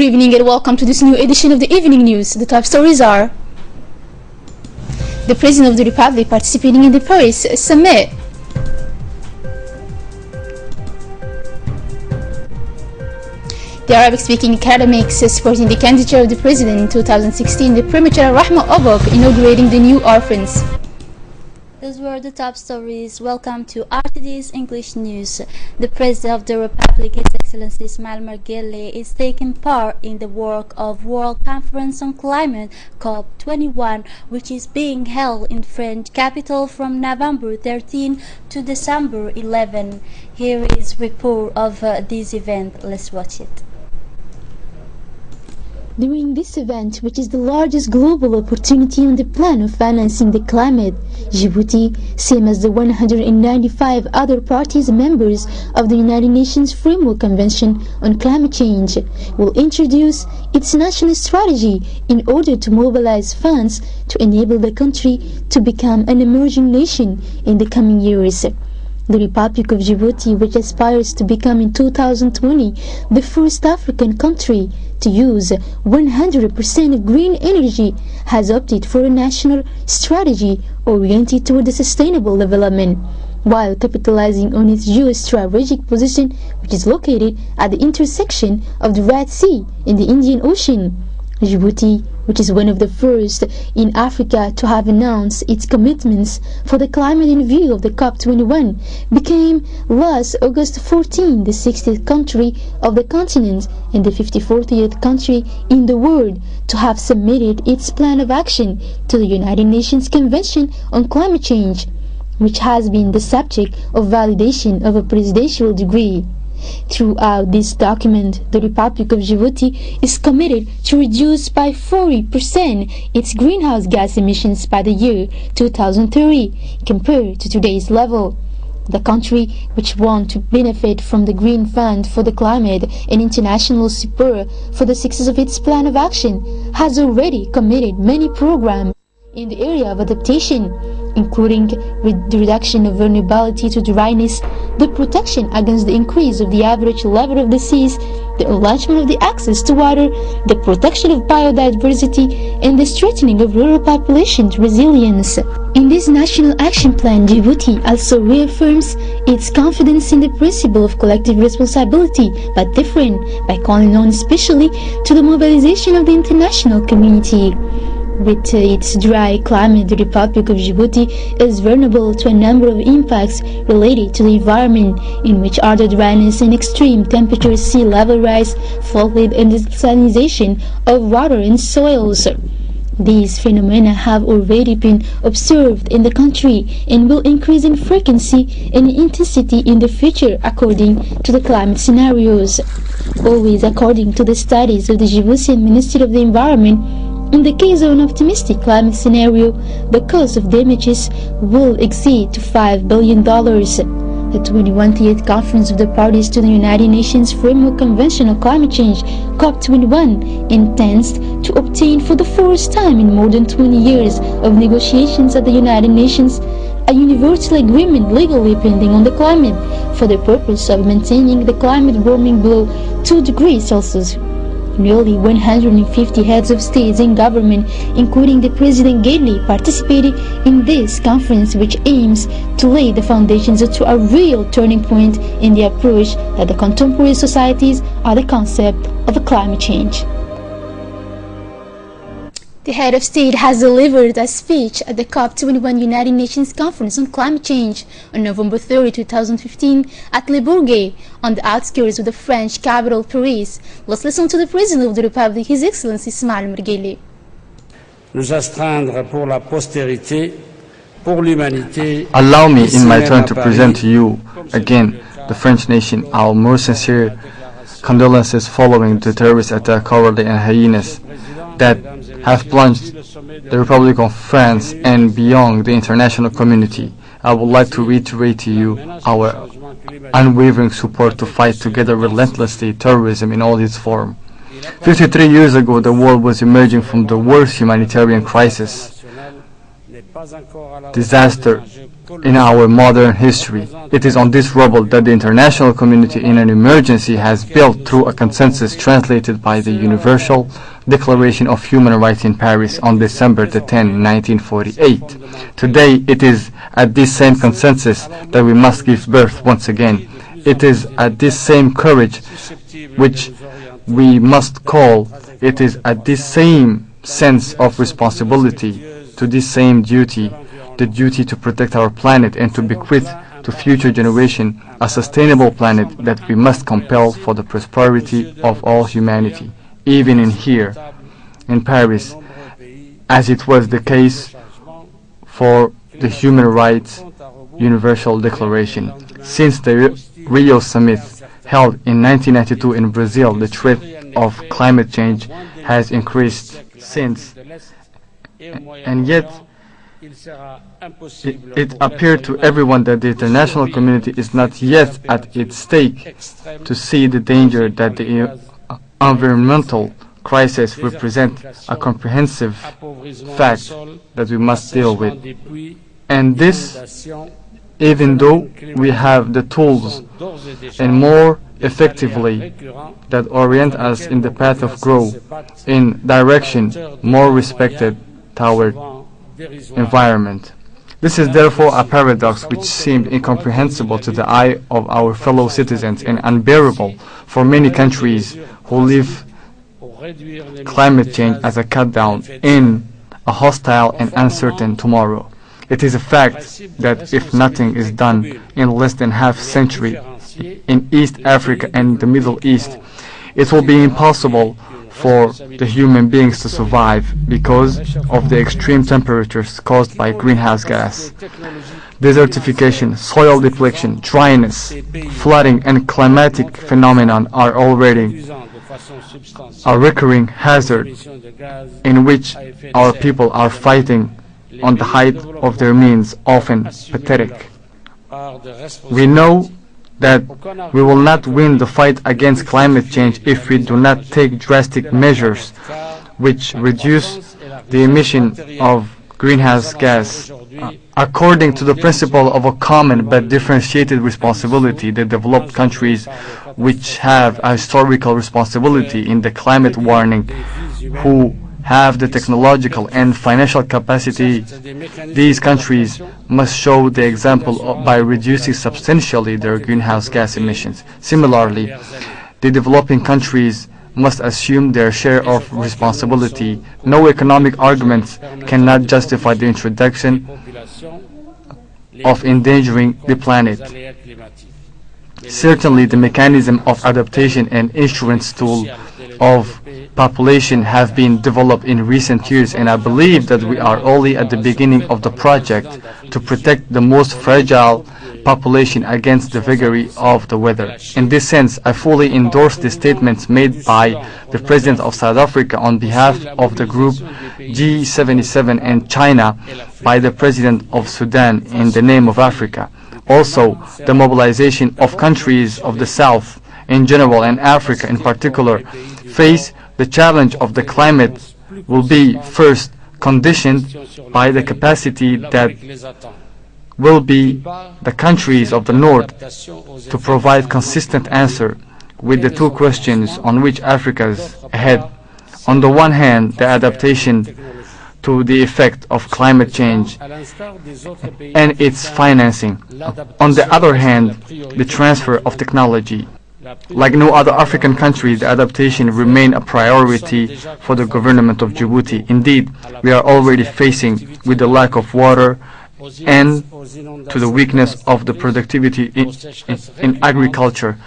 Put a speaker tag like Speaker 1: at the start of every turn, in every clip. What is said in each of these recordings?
Speaker 1: evening and welcome to this new edition of the evening news. The top stories are: the President of the Republic participating in the Paris Summit, the Arabic-speaking academics supporting the candidature of the President in 2016, the premature Rahma Obok inaugurating the new orphans.
Speaker 2: Those were the top stories. Welcome to RTD's English News. The President of the Republic, His Excellency Ismail Margelle, is taking part in the work of World Conference on Climate COP21, which is being held in French capital from November 13 to December 11. Here is a report of this event. Let's watch it.
Speaker 1: During this event, which is the largest global opportunity on the plan of financing the climate, Djibouti, same as the 195 other parties members of the United Nations Framework Convention on Climate Change, will introduce its national strategy in order to mobilize funds to enable the country to become an emerging nation in the coming years. The Republic of Djibouti, which aspires to become in 2020 the first African country to use 100% of green energy, has opted for a national strategy oriented toward the sustainable development, while capitalizing on its geostrategic position, which is located at the intersection of the Red Sea and the Indian Ocean. Djibouti, which is one of the first in Africa to have announced its commitments for the climate in view of the COP21, became last August 14 the 60th country of the continent and the 54th country in the world to have submitted its plan of action to the United Nations Convention on Climate Change, which has been the subject of validation of a presidential degree. Throughout this document, the Republic of Djibouti is committed to reduce by 40% its greenhouse gas emissions by the year 2030 compared to today's level. The country, which wants to benefit from the Green Fund for the Climate and international support for the success of its plan of action, has already committed many programs in the area of adaptation, including the reduction of vulnerability to dryness, the protection against the increase of the average level of the seas, the enlargement of the access to water, the protection of biodiversity, and the strengthening of rural population resilience. In this National Action Plan, Djibouti also reaffirms its confidence in the principle of collective responsibility, but different, by calling on especially to the mobilization of the international community. With its dry climate, the Republic of Djibouti is vulnerable to a number of impacts related to the environment, in which are the dryness and extreme temperatures, sea level rise, flood, and the desalinization of water and soils. These phenomena have already been observed in the country and will increase in frequency and intensity in the future according to the climate scenarios. Always according to the studies of the Djiboutian Ministry of the Environment, in the case of an optimistic climate scenario, the cost of damages will exceed to $5 billion. The 21st Conference of the Parties to the United Nations Framework Convention on Climate Change, COP21, intends to obtain for the first time in more than 20 years of negotiations at the United Nations a universal agreement legally pending on the climate for the purpose of maintaining the climate warming below 2 degrees Celsius. Nearly 150 heads of states and government, including the President Ghedli, participated in this conference, which aims to lay the foundations to a real turning point in the approach that the contemporary societies are the concept of climate change. The head of state has delivered a speech at the COP21 United Nations Conference on Climate Change on November 30, 2015 at Le Bourget, on the outskirts of the French capital Paris. Let's listen to the President of the Republic, His Excellency Ismail Margelle.
Speaker 3: Nous astreindre pour la postérité, pour l'humanité.
Speaker 4: Allow me in my turn to present to you again the French nation our most sincere condolences following the terrorist attack cowardly and heinous that have plunged the Republic of France and beyond the international community. I would like to reiterate to you our unwavering support to fight together relentlessly terrorism in all its forms. 53 years ago, the world was emerging from the worst humanitarian crisis, disaster, in our modern history. It is on this rubble that the international community in an emergency has built through a consensus translated by the Universal Declaration of Human Rights in Paris on December 10, 1948. Today, it is at this same consensus that we must give birth once again. It is at this same courage which we must call. It is at this same sense of responsibility, to this same duty, the duty to protect our planet and to bequeath to future generations a sustainable planet, that we must compel for the prosperity of all humanity, even in here, in Paris, as it was the case for the Human Rights Universal Declaration. Since the Rio Summit held in 1992 in Brazil, the threat of climate change has increased since, and yet it appeared to everyone that the international community is not yet at its stake to see the danger that the environmental crisis represents a comprehensive fact that we must deal with. And this, even though we have the tools and more effectively that orient us in the path of growth, in direction more respected toward environment. This is therefore a paradox which seemed incomprehensible to the eye of our fellow citizens and unbearable for many countries who live climate change as a cut down in a hostile and uncertain tomorrow. It is a fact that if nothing is done in less than half a century in East Africa and the Middle East, it will be impossible for the human beings to survive because of the extreme temperatures caused by greenhouse gas. Desertification, soil depletion, dryness, flooding, and climatic phenomenon are already a recurring hazard in which our people are fighting on the height of their means, often pathetic. We know that we will not win the fight against climate change if we do not take drastic measures which reduce the emission of greenhouse gas. According to the principle of a common but differentiated responsibility, the developed countries which have a historical responsibility in the climate warning, who have the technological and financial capacity, these countries must show the example by reducing substantially their greenhouse gas emissions. Similarly, the developing countries must assume their share of responsibility. No economic arguments cannot justify the introduction of endangering the planet. Certainly, the mechanism of adaptation and insurance tool of population have been developed in recent years, and I believe that we are only at the beginning of the project to protect the most fragile population against the vagaries of the weather. In this sense, I fully endorse the statements made by the President of South Africa on behalf of the group G77 and China, by the President of Sudan in the name of Africa. Also, the mobilization of countries of the South in general and Africa in particular face the challenge of the climate will be first conditioned by the capacity that will be the countries of the North to provide consistent answer with the two questions on which Africa is ahead. On the one hand, the adaptation to the effect of climate change and its financing. On the other hand, the transfer of technology. Like no other African country, the adaptation remains a priority for the government of Djibouti. Indeed, we are already facing with the lack of water and to the weakness of the productivity in agriculture,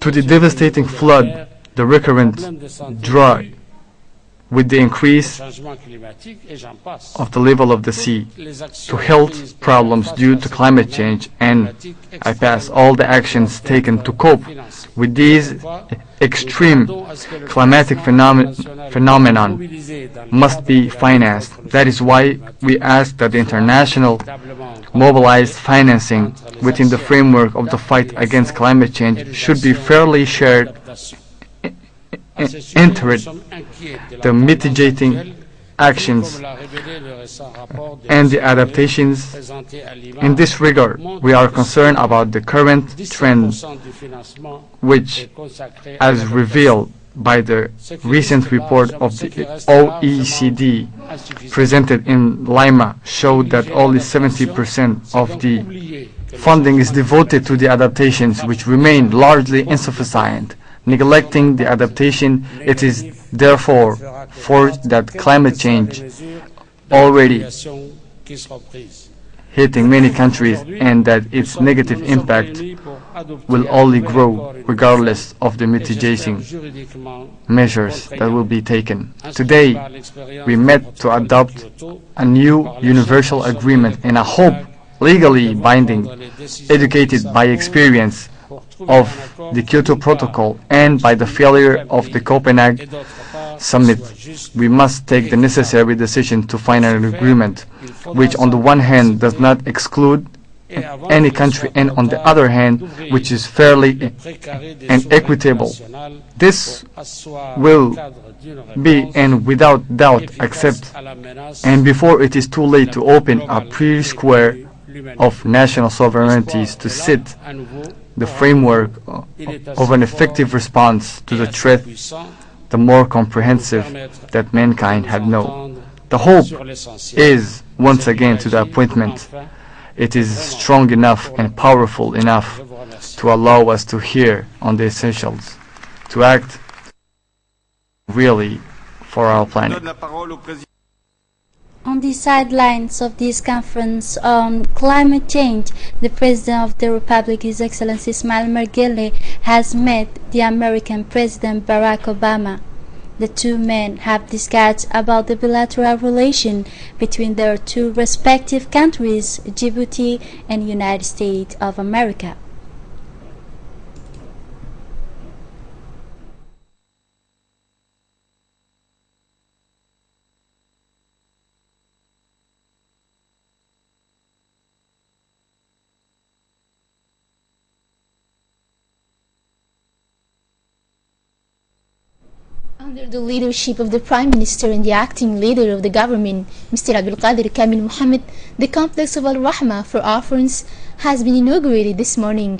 Speaker 4: to the devastating flood, the recurrent drought, with the increase of the level of the sea, to health problems due to climate change, and I pass all the actions taken to cope with these extreme climatic phenomenon must be financed. That is why we ask that the international mobilized financing within the framework of the fight against climate change should be fairly shared. Entered the mitigating actions and the adaptations. In this regard, we are concerned about the current trend, which, as revealed by the recent report of the OECD presented in Lima, showed that only 70% of the funding is devoted to the adaptations, which remain largely insufficient. Neglecting the adaptation, it is therefore forced that climate change already hitting many countries and that its negative impact will only grow regardless of the mitigating measures that will be taken. Today, we met to adopt a new universal agreement and a hope legally binding, educated by experience of the Kyoto Protocol and by the failure of the Copenhagen Summit. We must take the necessary decision to find an agreement which on the one hand does not exclude any country and on the other hand which is fairly and equitable. This will be and without doubt accept and before it is too late to open a pre-square of national sovereignties to set the framework of an effective response to the threat, the more comprehensive that mankind had known. The hope is once again to the appointment. It is strong enough and powerful enough to allow us to hear on the essentials, to act really for our planet.
Speaker 2: On the sidelines of this conference on climate change, the President of the Republic, His Excellency Ismail Mergele, has met the American President Barack Obama. The two men have discussed about the bilateral relation between their two respective countries, Djibouti and United States of America.
Speaker 1: Under the leadership of the Prime Minister and the acting leader of the government, Mr. Abdulqadir Kamil Mohammed, the complex of Al-Rahma for orphans has been inaugurated this morning.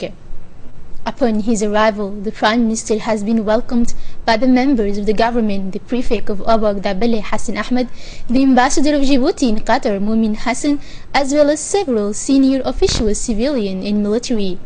Speaker 1: Upon his arrival, the Prime Minister has been welcomed by the members of the government, the Prefect of Obok Dabele Hassan Ahmed, the Ambassador of Djibouti in Qatar Mumin Hassan, as well as several senior officials, civilian and military.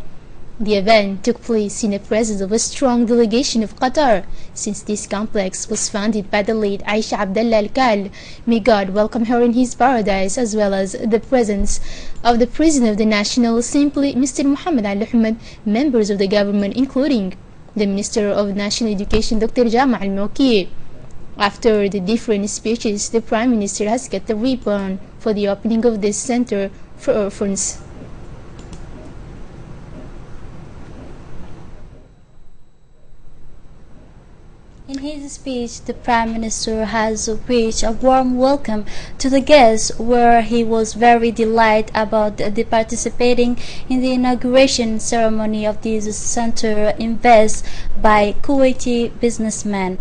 Speaker 1: The event took place in the presence of a strong delegation of Qatar, since this complex was founded by the late Aisha Abdallah Al-Kal. May God welcome her in his paradise, as well as the presence of the President of the National Assembly, Mr. Muhammad Al-Ahmed, members of the government, including the Minister of National Education, Dr. Jama Al-Mawki. After the different speeches, the Prime Minister has cut the ribbon for the opening of this center for orphans.
Speaker 2: In his speech, the Prime Minister has wished a warm welcome to the guests, where he was very delighted about the participating in the inauguration ceremony of this center invested by Kuwaiti businessmen.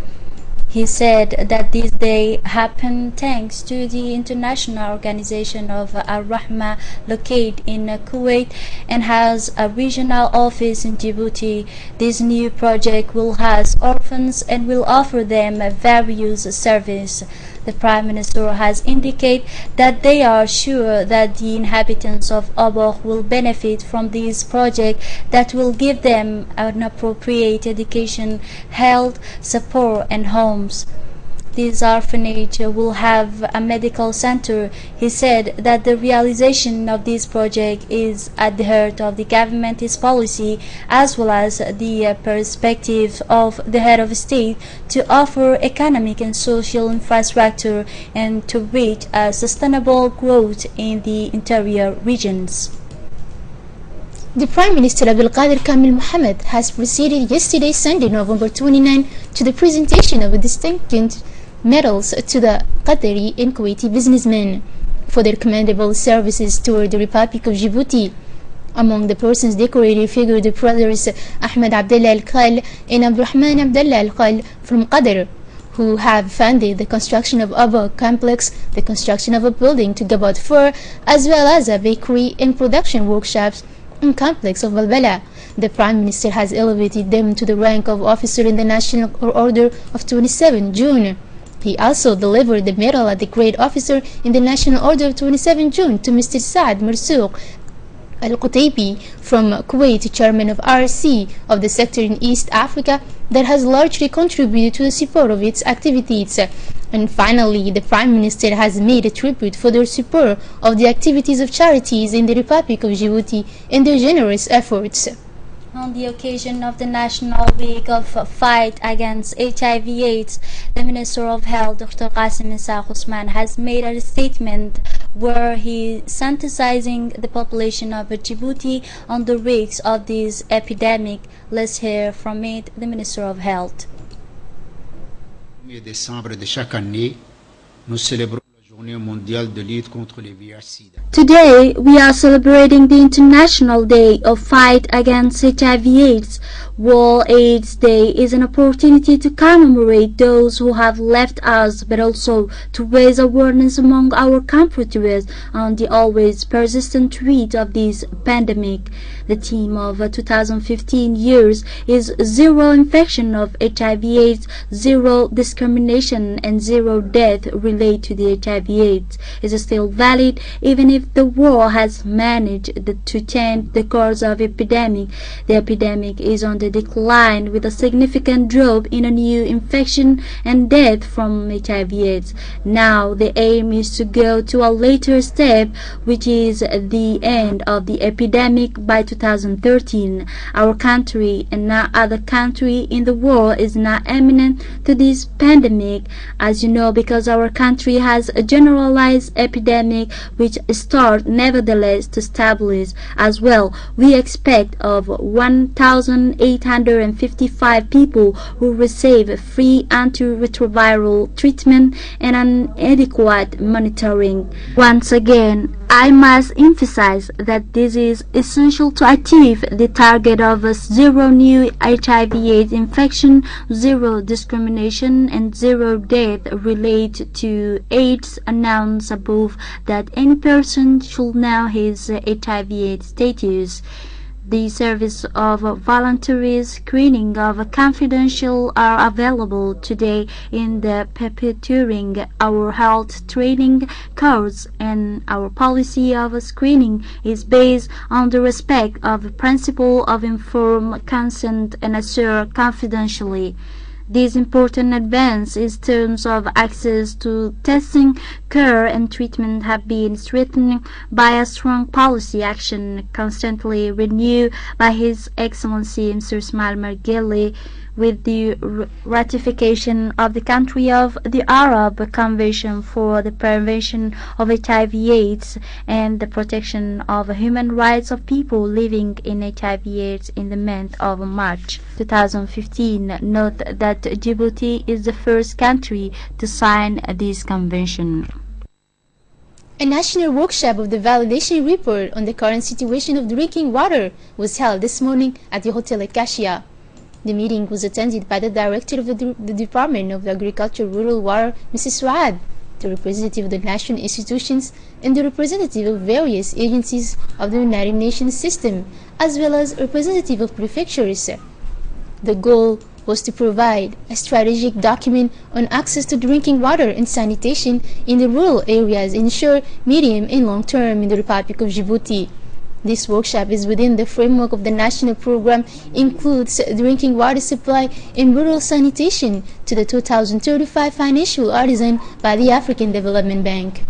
Speaker 2: He said that this day happened thanks to the international organization of Al-Rahma, located in Kuwait and has a regional office in Djibouti. This new project will house orphans and will offer them various services. The Prime Minister has indicated that they are sure that the inhabitants of Obok will benefit from this project that will give them an appropriate education, health, support and homes. This orphanage will have a medical center. He said that the realization of this project is at the heart of the government's policy, as well as the perspective of the head of state to offer economic and social infrastructure and to reach a sustainable growth in the interior regions.
Speaker 1: The Prime Minister Abdulqadir Kamil Mohammed has proceeded yesterday, Sunday, November 29, to the presentation of a distinction medals to the Qatari and Kuwaiti businessmen for their commendable services toward the Republic of Djibouti. Among the persons decorated figured the brothers Ahmed Abdallah Al-Khal and Abdurrahman Abdallah Al-Khal from Qatar, who have funded the construction of Aba complex, the construction of a building to Gabat 4, as well as a bakery and production workshops in complex of Balbala. The Prime Minister has elevated them to the rank of officer in the National Order of 27 June. He also delivered the medal at the Grade Officer in the National Order of 27 June to Mr. Saad Marzouk Al-Qutaybi from Kuwait, chairman of RC of the sector in East Africa that has largely contributed to the support of its activities. And finally, the Prime Minister has made a tribute for their support of the activities of charities in the Republic of Djibouti and their generous efforts.
Speaker 2: On the occasion of the National Week of Fight Against HIV/AIDS, the Minister of Health, Dr. Qasim Issa Ousmane, has made a statement where he sensitizing the population of Djibouti on the risks of this epidemic. Let's hear from it, the Minister of Health.
Speaker 5: 1er décembre de chaque année, nous célébrons la Journée mondiale de lutte contre les VIH/SIDA.
Speaker 2: Today, we are celebrating the International Day of Fight Against HIV/AIDS. World AIDS Day is an opportunity to commemorate those who have left us, but also to raise awareness among our compatriots on the always persistent threat of this pandemic. The theme of 2015 years is Zero Infection of HIV/AIDS, Zero Discrimination, and Zero Death related to the HIV/AIDS is still valid even if the world has managed to tame the course of epidemic. The epidemic is on the decline with a significant drop in a new infection and death from HIV/AIDS. Now the aim is to go to a later step, which is the end of the epidemic by 2013. Our country and no other country in the world is not imminent to this pandemic, as you know, because our country has a generalized epidemic which start nevertheless to stabilize as well. We expect of 1,855 people who receive free antiretroviral treatment and inadequate monitoring. Once again, I must emphasize that this is essential to achieve the target of zero new HIV/AIDS infection, zero discrimination, and zero death related to AIDS announced above, that any person should know his HIV/AIDS status. The service of voluntary screening of confidential are available today in the perpetuating our health training course, and our policy of screening is based on the respect of the principle of informed consent and assured confidentially. This important advance in terms of access to testing, care, and treatment have been strengthened by a strong policy action constantly renewed by His Excellency Mr. Ismail Margele with the ratification of the country of the Arab Convention for the Prevention of HIV/AIDS and the protection of human rights of people living in HIV/AIDS in the month of March 2015. Note that Djibouti is the first country to sign this convention.
Speaker 1: A national workshop of the validation report on the current situation of drinking water was held this morning at the Hotel Acacia. The meeting was attended by the Director of the Department of Agriculture Rural Water, Mrs. Suad, the representative of the national institutions, and the representative of various agencies of the United Nations system, as well as representative of prefectures. The goal was to provide a strategic document on access to drinking water and sanitation in the rural areas in short, medium, and long term in the Republic of Djibouti. This workshop is within the framework of the national program, includes drinking water supply and rural sanitation to the 2035 financial horizon by the African Development Bank.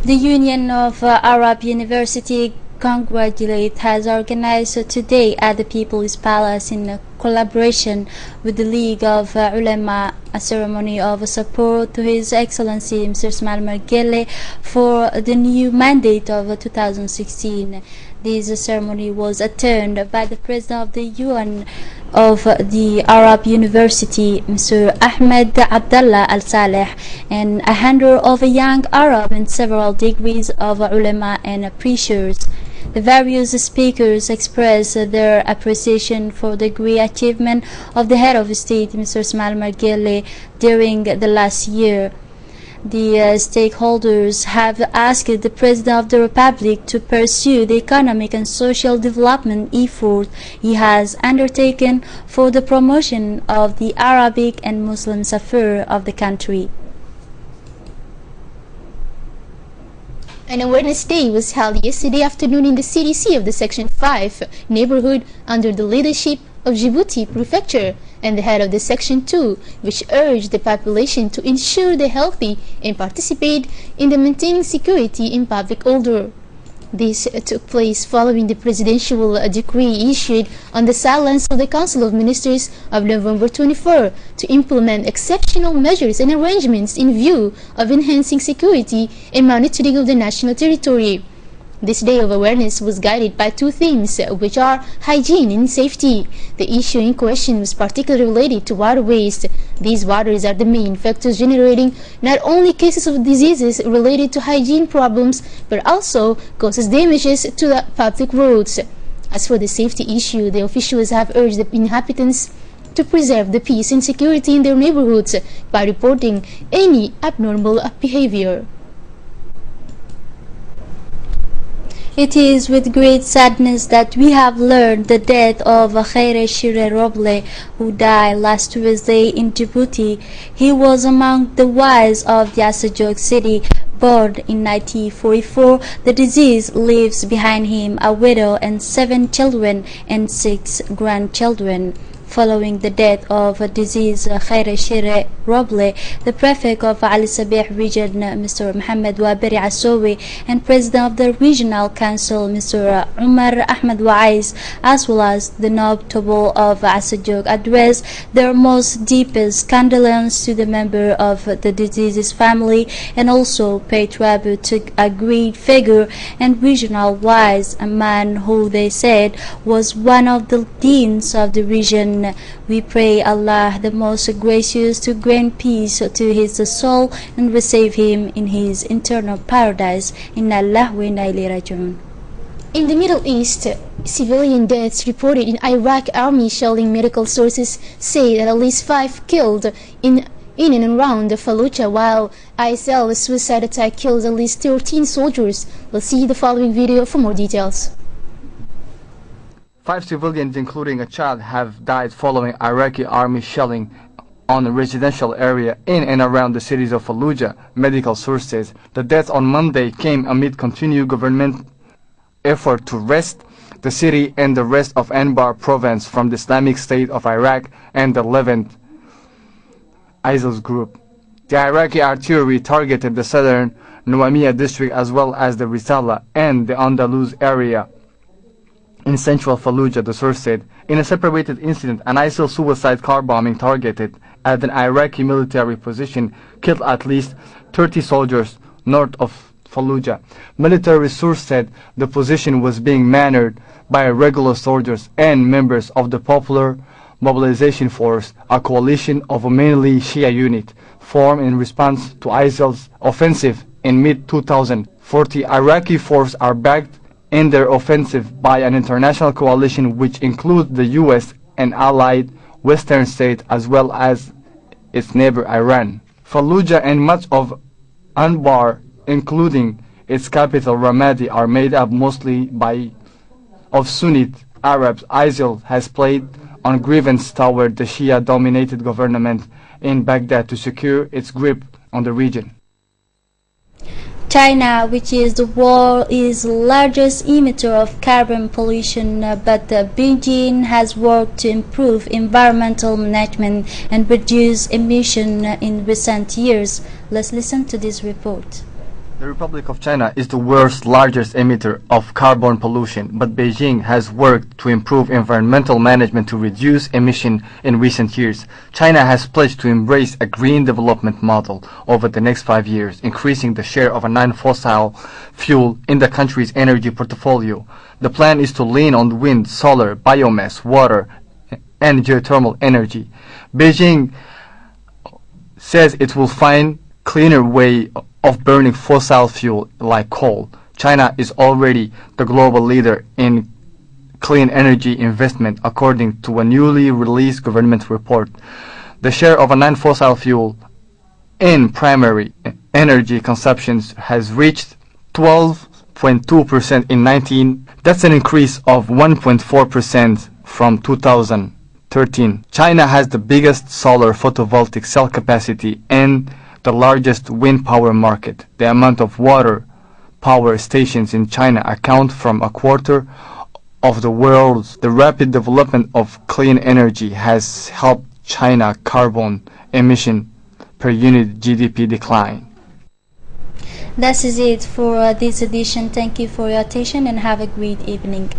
Speaker 2: The Union of Arab University Congratulate has organized today at the People's Palace in collaboration with the League of Ulama a ceremony of support to His Excellency Mr. Ismail Margele for the new mandate of 2016. This ceremony was attended by the President of the UN of the Arab University, Mr. Ahmed Abdallah Al-Saleh, and 100 of young Arab and several degrees of ulama and preachers. The various speakers expressed their appreciation for the great achievement of the head of state, Mr. Ismail Margele, during the last year. The stakeholders have asked the President of the Republic to pursue the economic and social development efforts he has undertaken for the promotion of the Arabic and Muslim affairs of the country.
Speaker 1: An awareness day was held yesterday afternoon in the CDC of the Section 5 neighborhood under the leadership of Djibouti Prefecture and the head of the Section 2, which urged the population to ensure the healthy and participate in the maintaining security in public order. This took place following the presidential decree issued on the silence of the Council of Ministers of November 24 to implement exceptional measures and arrangements in view of enhancing security and monitoring of the national territory. This day of awareness was guided by two themes, which are hygiene and safety. The issue in question was particularly related to water waste. These waters are the main factors generating not only cases of diseases related to hygiene problems, but also causes damages to the public roads. As for the safety issue, the officials have urged the inhabitants to preserve the peace and security in their neighborhoods by reporting any abnormal behavior.
Speaker 2: It is with great sadness that we have learned the death of Khaire Shire Roble, who died last Tuesday in Djibouti. He was among the wives of the Asajok city. Born in 1944, the deceased leaves behind him a widow and 7 children and 6 grandchildren. Following the death of deceased Khaire Shire Roble, the prefect of Ali Sabih region, Mr. Mohammed Waberi Asowi, and president of the regional council, Mr. Umar Ahmed Wais, as well as the notable of Asajok, addressed their most deepest condolence to the member of the deceased's family and also paid tribute to a great figure and regional wise, a man who they said was one of the deans of the region. We pray Allah the most gracious to grant peace to his soul and receive him in his eternal paradise. Inna Allah wa inna ilayhi raji'un.
Speaker 1: In the Middle East, civilian deaths reported in Iraq army shelling. Medical sources say that at least 5 killed in and around Fallujah, while ISL suicide attack killed at least 13 soldiers. Let's see the following video for more details.
Speaker 4: 5 civilians, including a child, have died following Iraqi army shelling on a residential area in and around the cities of Fallujah, medical sources. The death on Monday came amid continued government effort to wrest the city and the rest of Anbar province from the Islamic State of Iraq and the Levant ISIL group. The Iraqi artillery targeted the southern Nuaimiyah district as well as the Risala and the Andalus area in central Fallujah, the source said. In a separated incident, an ISIL suicide car bombing targeted at an Iraqi military position killed at least 30 soldiers north of Fallujah. Military source said the position was being manned by regular soldiers and members of the Popular Mobilization Force, a coalition of a mainly Shia unit formed in response to ISIL's offensive in mid-2040. Iraqi forces are backed in their offensive by an international coalition which includes the US and allied Western states as well as its neighbor Iran. Fallujah and much of Anbar, including its capital Ramadi, are made up mostly of Sunni Arabs. ISIL has played on grievance toward the Shia-dominated government in Baghdad to secure its grip on the region.
Speaker 2: China, which is the world's largest emitter of carbon pollution, but Beijing has worked to improve environmental management and reduce emission in recent years. Let's listen to this report.
Speaker 4: The Republic of China is the world's largest emitter of carbon pollution, but Beijing has worked to improve environmental management to reduce emission in recent years. China has pledged to embrace a green development model over the next 5 years, increasing the share of a non-fossil fuel in the country's energy portfolio. The plan is to lean on wind, solar, biomass, water, and geothermal energy. Beijing says it will find cleaner way of burning fossil fuel like coal. China is already the global leader in clean energy investment according to a newly released government report. The share of a non-fossil fuel in primary energy consumptions has reached 12.2% in 19. That's an increase of 1.4% from 2013. China has the biggest solar photovoltaic cell capacity and the largest wind power market. The amount of water power stations in China account for a quarter of the world's. The rapid development of clean energy has helped China carbon emission per unit GDP decline.
Speaker 2: That is it for this edition. Thank you for your attention and have a great evening.